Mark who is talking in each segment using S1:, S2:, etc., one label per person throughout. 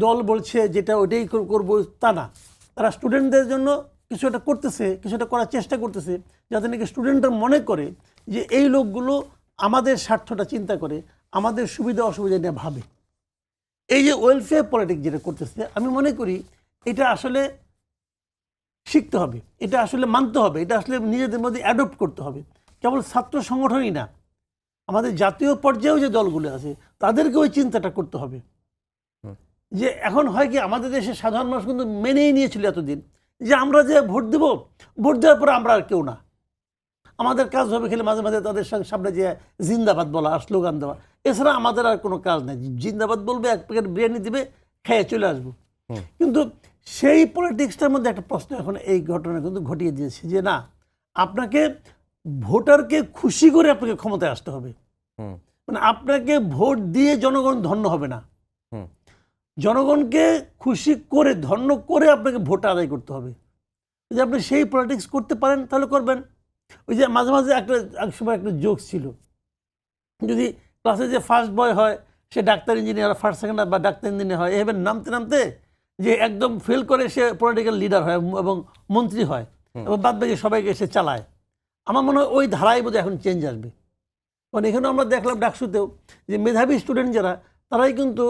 S1: দল বলছে যেটা ওইটাই করবো তা না, তারা স্টুডেন্টদের জন্য কিছু একটা করতেছে, কিছু একটা করার চেষ্টা করতেছে, যাতে নাকি স্টুডেন্টরা মনে করে যে এই লোকগুলো আমাদের স্বার্থটা চিন্তা করে, আমাদের সুবিধা অসুবিধা নিয়ে ভাবে। এই যে ওয়েলফেয়ার পলিটিক্স যেটা করতেছে, আমি মনে করি এটা আসলে শিখতে হবে, এটা আসলে মানতে হবে, এটা আসলে নিজেদের মধ্যে অ্যাডপ্ট করতে হবে। কেবল ছাত্র সংগঠনই না, আমাদের জাতীয় পর্যায়েও যে দলগুলো আছে তাদেরকে ওই চিন্তাটা করতে হবে। যে এখন হয় কি, আমাদের দেশের সাধারণ মানুষ কিন্তু মেনেই নিয়েছিল এতদিন যে আমরা যে ভোট দেব, ভোট দেওয়ার পরে আমরা আর কেউ না, আমাদের কাজ হবে খেলে মাঝে মাঝে তাদের সামনে যে জিন্দাবাদ বলা আর স্লোগান দেওয়া, এছাড়া আমাদের আর কোনো কাজ নেই। জিন্দাবাদ বলবে, এক প্যাকেট বিরিয়ানি দিবে, খেয়ে চলে আসবো। কিন্তু সেই পলিটিক্সটার মধ্যে একটা প্রশ্ন এখন এই ঘটনা কিন্তু ঘটিয়ে দিয়েছে যে না, আপনাকে ভোটারকে খুশি করে আপনাকে ক্ষমতায় আসতে হবে। মানে আপনাকে ভোট দিয়ে জনগণ ধন্য হবে না, জনগণকে খুশি করে ধন্য করে আপনাকে ভোট আদায় করতে হবে। যদি আপনি সেই পলিটিক্স করতে পারেন তাহলে করবেন। ওই যে মাঝে মাঝে এক সময় একটা জোক ছিল, যদি ক্লাসে যে ফার্স্ট বয় হয় সে ডাক্তার ইঞ্জিনিয়ার, ফার্স্ট সেকেন্ড বা ডাক্তার ইঞ্জিনিয়ার হয়, এভাবে নামতে নামতে যে একদম ফেল করে সে পলিটিক্যাল লিডার হয় এবং মন্ত্রী হয় এবং বাদ বাকি সবাইকে সে চালায়। আমার মনে হয় ওই ধারায় বোধহয় এখন চেঞ্জ আসবে। কারণ এখানে আমরা দেখলাম ডাকসুতেও যে মেধাবী স্টুডেন্ট যারা, তারাই কিন্তু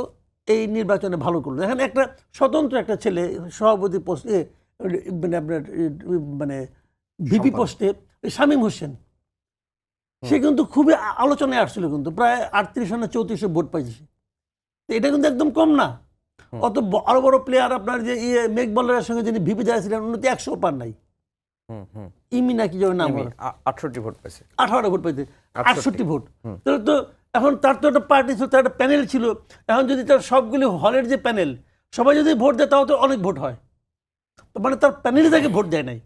S1: এই নির্বাচনে ভালো করলো। এখানে একটা স্বতন্ত্র একটা ছেলে সভাপতি পোস্টে, মানে আপনার মানে ভিপি পোস্টে, শামীম হোসেন, সে কিন্তু খুবই আলোচনায় আসছিল, কিন্তু প্রায় 38 না 34 ভোট পাইছে। এটা কিন্তু একদম কম না। অত বড় বড় প্লেয়ার আপনার যে মেঘবলের সঙ্গে যিনি ভিপি যাচ্ছিলেন উন্নতি 100 পার নাই। ইমি নাকি যেন নাম,
S2: 68 ভোট পাইছে,
S1: 18 ভোট পাইছে, 68 ভোট। তাহলে তো এখন তার তো একটা পার্টি ছিল, তার একটা প্যানেল ছিল। এখন যদি তার সবগুলি হলের যে প্যানেল সবাই যদি ভোট দেয় তাও তো অনেক ভোট হয়, মানে তার প্যানেলে তাকে ভোট দেয় নাই।